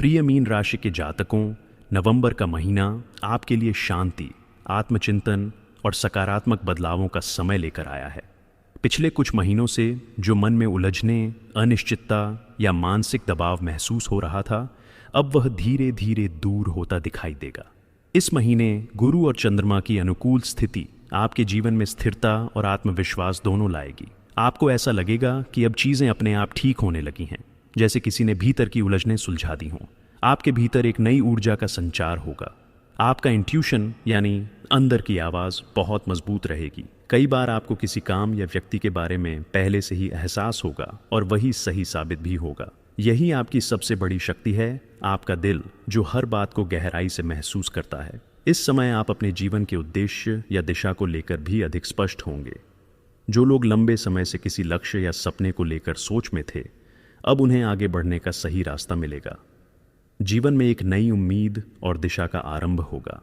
प्रिय मीन राशि के जातकों, नवंबर का महीना आपके लिए शांति, आत्मचिंतन और सकारात्मक बदलावों का समय लेकर आया है। पिछले कुछ महीनों से जो मन में उलझने, अनिश्चितता या मानसिक दबाव महसूस हो रहा था, अब वह धीरे धीरे दूर होता दिखाई देगा। इस महीने गुरु और चंद्रमा की अनुकूल स्थिति आपके जीवन में स्थिरता और आत्मविश्वास दोनों लाएगी। आपको ऐसा लगेगा कि अब चीज़ें अपने आप ठीक होने लगी हैं, जैसे किसी ने भीतर की उलझनें सुलझा दी हों। आपके भीतर एक नई ऊर्जा का संचार होगा। आपका इंट्यूशन यानी अंदर की आवाज़ बहुत मजबूत रहेगी। कई बार आपको किसी काम या व्यक्ति के बारे में पहले से ही एहसास होगा और वही सही साबित भी होगा। यही आपकी सबसे बड़ी शक्ति है, आपका दिल, जो हर बात को गहराई से महसूस करता है। इस समय आप अपने जीवन के उद्देश्य या दिशा को लेकर भी अधिक स्पष्ट होंगे। जो लोग लंबे समय से किसी लक्ष्य या सपने को लेकर सोच में थे, अब उन्हें आगे बढ़ने का सही रास्ता मिलेगा। जीवन में एक नई उम्मीद और दिशा का आरंभ होगा।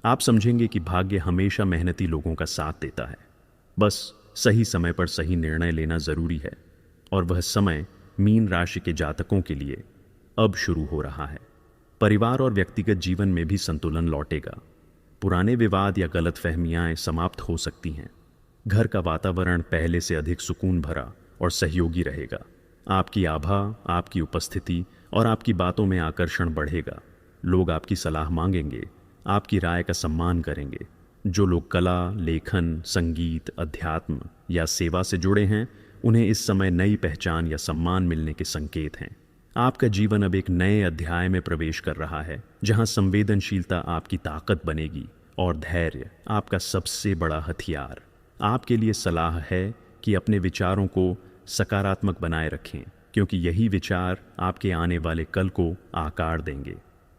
आप समझेंगे कि भाग्य हमेशा मेहनती लोगों का साथ देता है। बस सही समय पर सही निर्णय लेना जरूरी है, और वह समय मीन राशि के जातकों के लिए अब शुरू हो रहा है। परिवार और व्यक्तिगत जीवन में भी संतुलन लौटेगा। पुराने विवाद या गलतफहमियां समाप्त हो सकती हैं। घर का वातावरण पहले से अधिक सुकून भरा और सहयोगी रहेगा। आपकी आभा, आपकी उपस्थिति और आपकी बातों में आकर्षण बढ़ेगा। लोग आपकी सलाह मांगेंगे, आपकी राय का सम्मान करेंगे। जो लोग कला, लेखन, संगीत, अध्यात्म या सेवा से जुड़े हैं, उन्हें इस समय नई पहचान या सम्मान मिलने के संकेत हैं। आपका जीवन अब एक नए अध्याय में प्रवेश कर रहा है, जहां संवेदनशीलता आपकी ताकत बनेगी और धैर्य आपका सबसे बड़ा हथियार। आपके लिए सलाह है कि अपने विचारों को सकारात्मक बनाए रखें, क्योंकि यही विचार आपके आने वाले कल को आकार देंगे।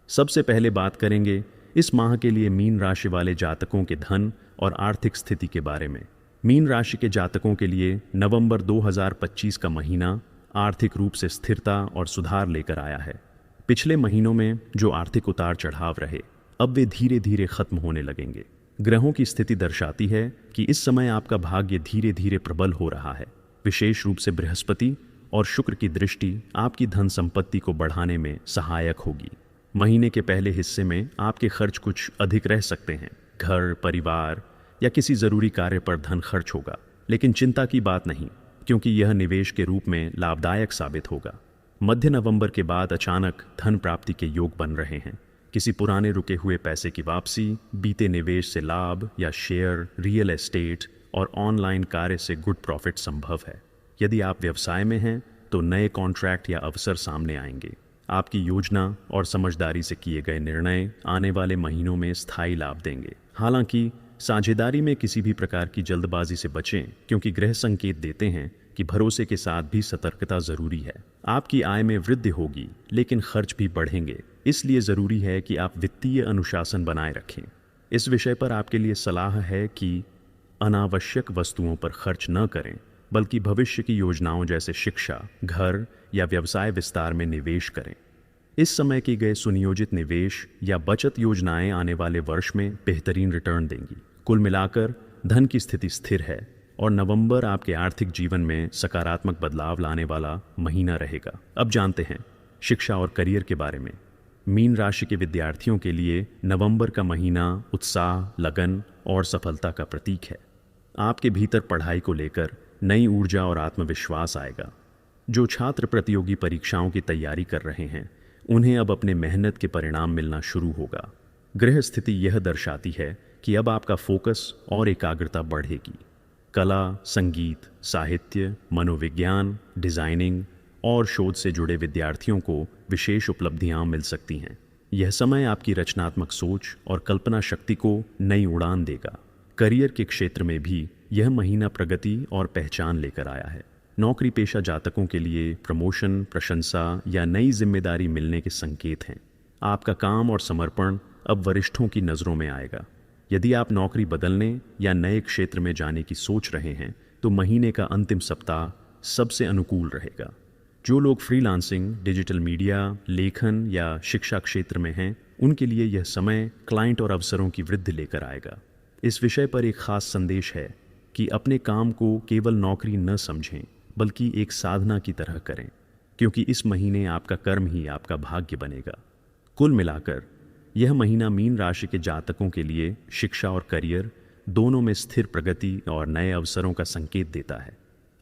सबसे पहले बात करेंगे इस माह के लिए मीन राशि वाले जातकों के धन और आर्थिक स्थिति के बारे में। मीन राशि के जातकों के लिए नवंबर 2025 का महीना आर्थिक रूप से स्थिरता और सुधार लेकर आया है। पिछले महीनों में जो आर्थिक उतार चढ़ाव रहे, अब वे धीरे धीरे खत्म होने लगेंगे। ग्रहों की स्थिति दर्शाती है कि इस समय आपका भाग्य धीरे धीरे प्रबल हो रहा है। विशेष रूप से बृहस्पति और शुक्र की दृष्टि आपकी धन संपत्ति को बढ़ाने में सहायक होगी। महीने के पहले हिस्से में आपके खर्च कुछ अधिक रह सकते हैं। घर, परिवार या किसी ज़रूरी कार्य पर धन खर्च होगा, लेकिन चिंता की बात नहीं, क्योंकि यह निवेश के रूप में लाभदायक साबित होगा। मध्य नवंबर के बाद अचानक धन प्राप्ति के योग बन रहे हैं। किसी पुराने रुके हुए पैसे की वापसी, बीते निवेश से लाभ या शेयर, रियल एस्टेट और ऑनलाइन कार्य से गुड प्रॉफिट संभव है। यदि आप व्यवसाय में हैं तो नए कॉन्ट्रैक्ट या अवसर सामने आएंगे। आपकी योजना और समझदारी से किए गए निर्णय आने वाले महीनों में स्थायी लाभ देंगे। हालांकि साझेदारी में किसी भी प्रकार की जल्दबाजी से बचें, क्योंकि ग्रह संकेत देते हैं कि भरोसे के साथ भी सतर्कता जरूरी है। आपकी आय में वृद्धि होगी, लेकिन खर्च भी बढ़ेंगे, इसलिए ज़रूरी है कि आप वित्तीय अनुशासन बनाए रखें। इस विषय पर आपके लिए सलाह है कि अनावश्यक वस्तुओं पर खर्च न करें, बल्कि भविष्य की योजनाओं जैसे शिक्षा, घर या व्यवसाय विस्तार में निवेश करें। इस समय की गए सुनियोजित निवेश या बचत योजनाएं आने वाले वर्ष में बेहतरीन रिटर्न देंगी। कुल मिलाकर धन की स्थिति स्थिर है और नवंबर आपके आर्थिक जीवन में सकारात्मक बदलाव लाने वाला महीना रहेगा। अब जानते हैं शिक्षा और करियर के बारे में। मीन राशि के विद्यार्थियों के लिए नवंबर का महीना उत्साह, लगन और सफलता का प्रतीक है। आपके भीतर पढ़ाई को लेकर नई ऊर्जा और आत्मविश्वास आएगा। जो छात्र प्रतियोगी परीक्षाओं की तैयारी कर रहे हैं, उन्हें अब अपने मेहनत के परिणाम मिलना शुरू होगा। ग्रह स्थिति यह दर्शाती है कि अब आपका फोकस और एकाग्रता बढ़ेगी। कला, संगीत, साहित्य, मनोविज्ञान, डिजाइनिंग और शोध से जुड़े विद्यार्थियों को विशेष उपलब्धियां मिल सकती हैं। यह समय आपकी रचनात्मक सोच और कल्पना शक्ति को नई उड़ान देगा। करियर के क्षेत्र में भी यह महीना प्रगति और पहचान लेकर आया है। नौकरी पेशा जातकों के लिए प्रमोशन, प्रशंसा या नई जिम्मेदारी मिलने के संकेत हैं। आपका काम और समर्पण अब वरिष्ठों की नज़रों में आएगा। यदि आप नौकरी बदलने या नए क्षेत्र में जाने की सोच रहे हैं, तो महीने का अंतिम सप्ताह सबसे अनुकूल रहेगा। जो लोग फ्रीलांसिंग, डिजिटल मीडिया, लेखन या शिक्षा क्षेत्र में हैं, उनके लिए यह समय क्लाइंट और अवसरों की वृद्धि लेकर आएगा। इस विषय पर एक खास संदेश है कि अपने काम को केवल नौकरी न समझें, बल्कि एक साधना की तरह करें, क्योंकि इस महीने आपका कर्म ही आपका भाग्य बनेगा। कुल मिलाकर यह महीना मीन राशि के जातकों के लिए शिक्षा और करियर दोनों में स्थिर प्रगति और नए अवसरों का संकेत देता है।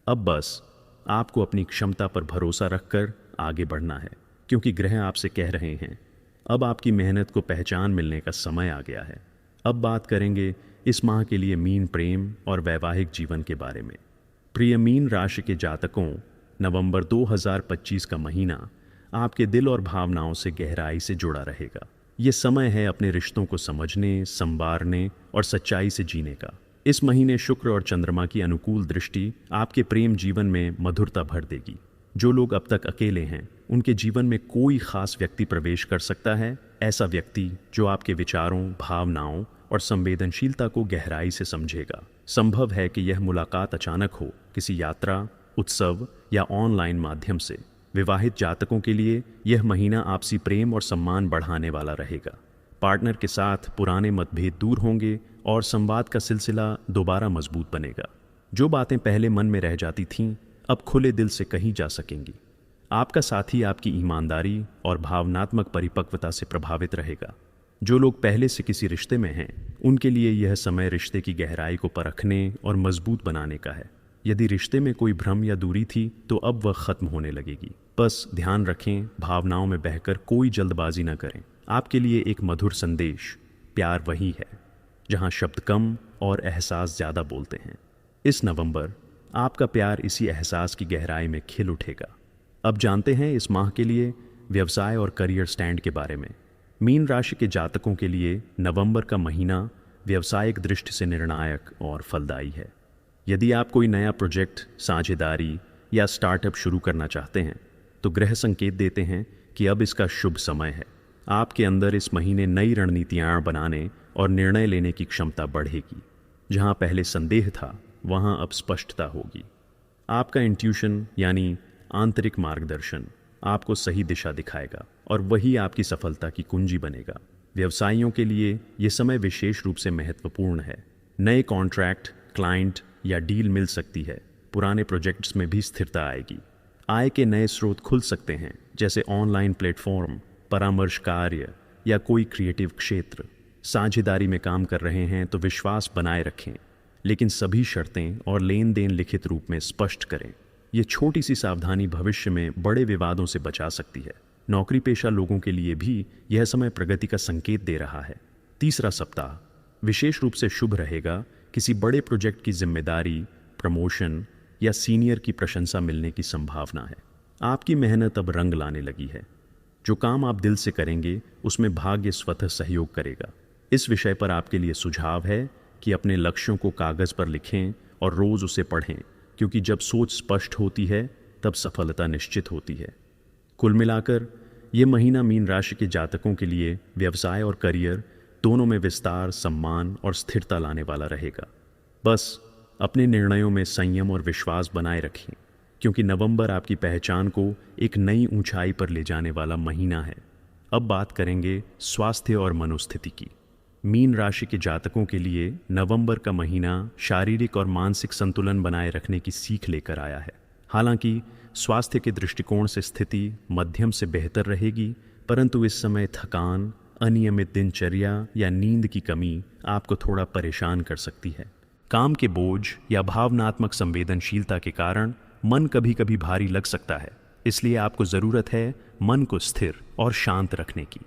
अब बस आपको अपनी क्षमता पर भरोसा रखकर आगे बढ़ना है, क्योंकि ग्रह आपसे कह रहे हैं अब आपकी मेहनत को पहचान मिलने का समय आ गया है। अब बात करेंगे इस माह के लिए मीन प्रेम और वैवाहिक जीवन के बारे में। प्रिय मीन राशि के जातकों, नवंबर 2025 का महीना आपके दिल और भावनाओं से गहराई से जुड़ा रहेगा। ये समय है अपने रिश्तों को समझने, संवारने और सच्चाई से जीने का। इस महीने शुक्र और चंद्रमा की अनुकूल दृष्टि आपके प्रेम जीवन में मधुरता भर देगी। जो लोग अब तक अकेले हैं, उनके जीवन में कोई खास व्यक्ति प्रवेश कर सकता है। ऐसा व्यक्ति जो आपके विचारों, भावनाओं और संवेदनशीलता को गहराई से समझेगा। संभव है कि यह मुलाकात अचानक हो, किसी यात्रा, उत्सव या ऑनलाइन माध्यम से। विवाहित जातकों के लिए यह महीना आपसी प्रेम और सम्मान बढ़ाने वाला रहेगा। पार्टनर के साथ पुराने मतभेद दूर होंगे और संवाद का सिलसिला दोबारा मजबूत बनेगा। जो बातें पहले मन में रह जाती थीं, अब खुले दिल से कही जा सकेंगी। आपका साथी आपकी ईमानदारी और भावनात्मक परिपक्वता से प्रभावित रहेगा। जो लोग पहले से किसी रिश्ते में हैं, उनके लिए यह समय रिश्ते की गहराई को परखने और मजबूत बनाने का है। यदि रिश्ते में कोई भ्रम या दूरी थी, तो अब वह खत्म होने लगेगी। बस ध्यान रखें, भावनाओं में बहकर कोई जल्दबाजी न करें। आपके लिए एक मधुर संदेश, प्यार वही है जहां शब्द कम और एहसास ज़्यादा बोलते हैं। इस नवंबर आपका प्यार इसी एहसास की गहराई में खिल उठेगा। अब जानते हैं इस माह के लिए व्यवसाय और करियर स्टैंड के बारे में। मीन राशि के जातकों के लिए नवंबर का महीना व्यावसायिक दृष्टि से निर्णायक और फलदायी है। यदि आप कोई नया प्रोजेक्ट, साझेदारी या स्टार्टअप शुरू करना चाहते हैं, तो ग्रह संकेत देते हैं कि अब इसका शुभ समय है। आपके अंदर इस महीने नई रणनीतियाँ बनाने और निर्णय लेने की क्षमता बढ़ेगी। जहाँ पहले संदेह था, वहाँ अब स्पष्टता होगी। आपका इंट्यूशन यानी आंतरिक मार्गदर्शन आपको सही दिशा दिखाएगा और वही आपकी सफलता की कुंजी बनेगा। व्यवसायियों के लिए ये समय विशेष रूप से महत्वपूर्ण है। नए कॉन्ट्रैक्ट, क्लाइंट या डील मिल सकती है। पुराने प्रोजेक्ट्स में भी स्थिरता आएगी। आय के नए स्रोत खुल सकते हैं, जैसे ऑनलाइन प्लेटफॉर्म, परामर्श कार्य या कोई क्रिएटिव क्षेत्र। साझेदारी में काम कर रहे हैं तो विश्वास बनाए रखें, लेकिन सभी शर्तें और लेन देन लिखित रूप में स्पष्ट करें। ये छोटी सी सावधानी भविष्य में बड़े विवादों से बचा सकती है। नौकरी पेशा लोगों के लिए भी यह समय प्रगति का संकेत दे रहा है। तीसरा सप्ताह विशेष रूप से शुभ रहेगा। किसी बड़े प्रोजेक्ट की जिम्मेदारी, प्रमोशन या सीनियर की प्रशंसा मिलने की संभावना है। आपकी मेहनत अब रंग लाने लगी है। जो काम आप दिल से करेंगे, उसमें भाग्य स्वतः सहयोग करेगा। इस विषय पर आपके लिए सुझाव है कि अपने लक्ष्यों को कागज़ पर लिखें और रोज़ उसे पढ़ें, क्योंकि जब सोच स्पष्ट होती है, तब सफलता निश्चित होती है। कुल मिलाकर ये महीना मीन राशि के जातकों के लिए व्यवसाय और करियर दोनों में विस्तार, सम्मान और स्थिरता लाने वाला रहेगा। बस अपने निर्णयों में संयम और विश्वास बनाए रखें, क्योंकि नवंबर आपकी पहचान को एक नई ऊंचाई पर ले जाने वाला महीना है। अब बात करेंगे स्वास्थ्य और मनोस्थिति की। मीन राशि के जातकों के लिए नवंबर का महीना शारीरिक और मानसिक संतुलन बनाए रखने की सीख लेकर आया है। हालांकि स्वास्थ्य के दृष्टिकोण से स्थिति मध्यम से बेहतर रहेगी, परंतु इस समय थकान, अनियमित दिनचर्या या नींद की कमी आपको थोड़ा परेशान कर सकती है। काम के बोझ या भावनात्मक संवेदनशीलता के कारण मन कभी कभी भारी लग सकता है, इसलिए आपको ज़रूरत है मन को स्थिर और शांत रखने की।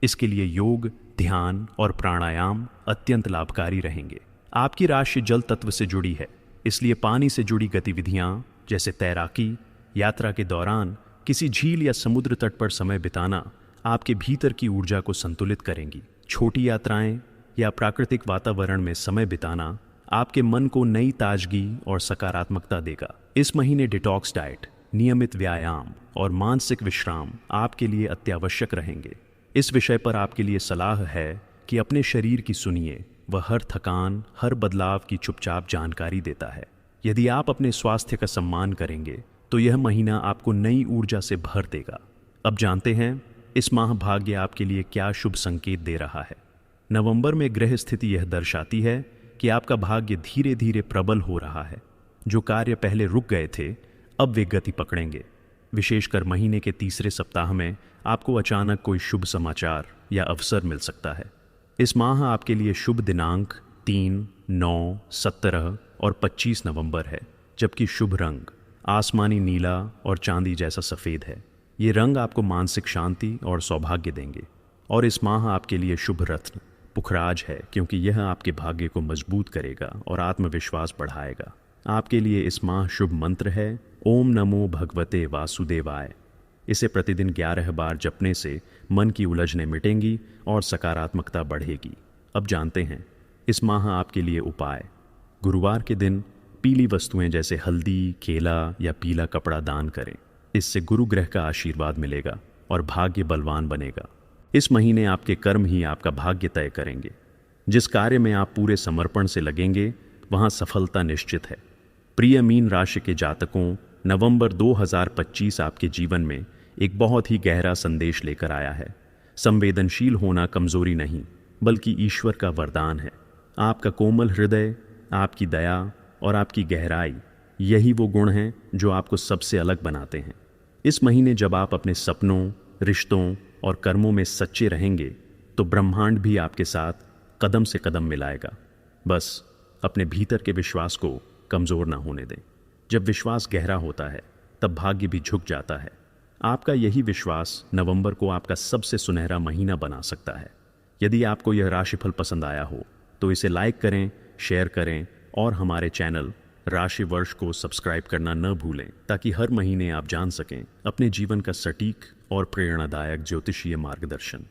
इसके लिए योग, ध्यान और प्राणायाम अत्यंत लाभकारी रहेंगे। आपकी राशि जल तत्व से जुड़ी है, इसलिए पानी से जुड़ी गतिविधियाँ जैसे तैराकी, यात्रा के दौरान किसी झील या समुद्र तट पर समय बिताना आपके भीतर की ऊर्जा को संतुलित करेंगी। छोटी यात्राएं या प्राकृतिक वातावरण में समय बिताना आपके मन को नई ताजगी और सकारात्मकता देगा। इस महीने डिटॉक्स डाइट, नियमित व्यायाम और मानसिक विश्राम आपके लिए अत्यावश्यक रहेंगे। इस विषय पर आपके लिए सलाह है कि अपने शरीर की सुनिए। वह हर थकान, हर बदलाव की चुपचाप जानकारी देता है। यदि आप अपने स्वास्थ्य का सम्मान करेंगे, तो यह महीना आपको नई ऊर्जा से भर देगा। अब जानते हैं इस माह भाग्य आपके लिए क्या शुभ संकेत दे रहा है। नवंबर में ग्रह स्थिति यह दर्शाती है कि आपका भाग्य धीरे धीरे प्रबल हो रहा है। जो कार्य पहले रुक गए थे, अब वे गति पकड़ेंगे। विशेषकर महीने के तीसरे सप्ताह में आपको अचानक कोई शुभ समाचार या अवसर मिल सकता है। इस माह आपके लिए शुभ दिनांक 3, 9, 17 और 25 नवंबर है, जबकि शुभ रंग आसमानी नीला और चांदी जैसा सफ़ेद है। ये रंग आपको मानसिक शांति और सौभाग्य देंगे। और इस माह आपके लिए शुभ रत्न पुखराज है, क्योंकि यह आपके भाग्य को मजबूत करेगा और आत्मविश्वास बढ़ाएगा। आपके लिए इस माह शुभ मंत्र है ओम नमो भगवते वासुदेवाय। इसे प्रतिदिन 11 बार जपने से मन की उलझनें मिटेंगी और सकारात्मकता बढ़ेगी। अब जानते हैं इस माह आपके लिए उपाय। गुरुवार के दिन पीली वस्तुएं जैसे हल्दी, केला या पीला कपड़ा दान करें। इससे गुरु ग्रह का आशीर्वाद मिलेगा और भाग्य बलवान बनेगा। इस महीने आपके कर्म ही आपका भाग्य तय करेंगे। जिस कार्य में आप पूरे समर्पण से लगेंगे वहां सफलता निश्चित है। प्रिय मीन राशि के जातकों, नवंबर 2025 आपके जीवन में एक बहुत ही गहरा संदेश लेकर आया है। संवेदनशील होना कमजोरी नहीं, बल्कि ईश्वर का वरदान है। आपका कोमल हृदय, आपकी दया और आपकी गहराई, यही वो गुण हैं जो आपको सबसे अलग बनाते हैं। इस महीने जब आप अपने सपनों, रिश्तों और कर्मों में सच्चे रहेंगे तो ब्रह्मांड भी आपके साथ कदम से कदम मिलाएगा। बस अपने भीतर के विश्वास को कमज़ोर ना होने दें। जब विश्वास गहरा होता है तब भाग्य भी झुक जाता है। आपका यही विश्वास नवंबर को आपका सबसे सुनहरा महीना बना सकता है। यदि आपको यह राशिफल पसंद आया हो तो इसे लाइक करें, शेयर करें और हमारे चैनल राशि वर्ष को सब्सक्राइब करना न भूलें, ताकि हर महीने आप जान सकें अपने जीवन का सटीक और प्रेरणादायक ज्योतिषीय मार्गदर्शन।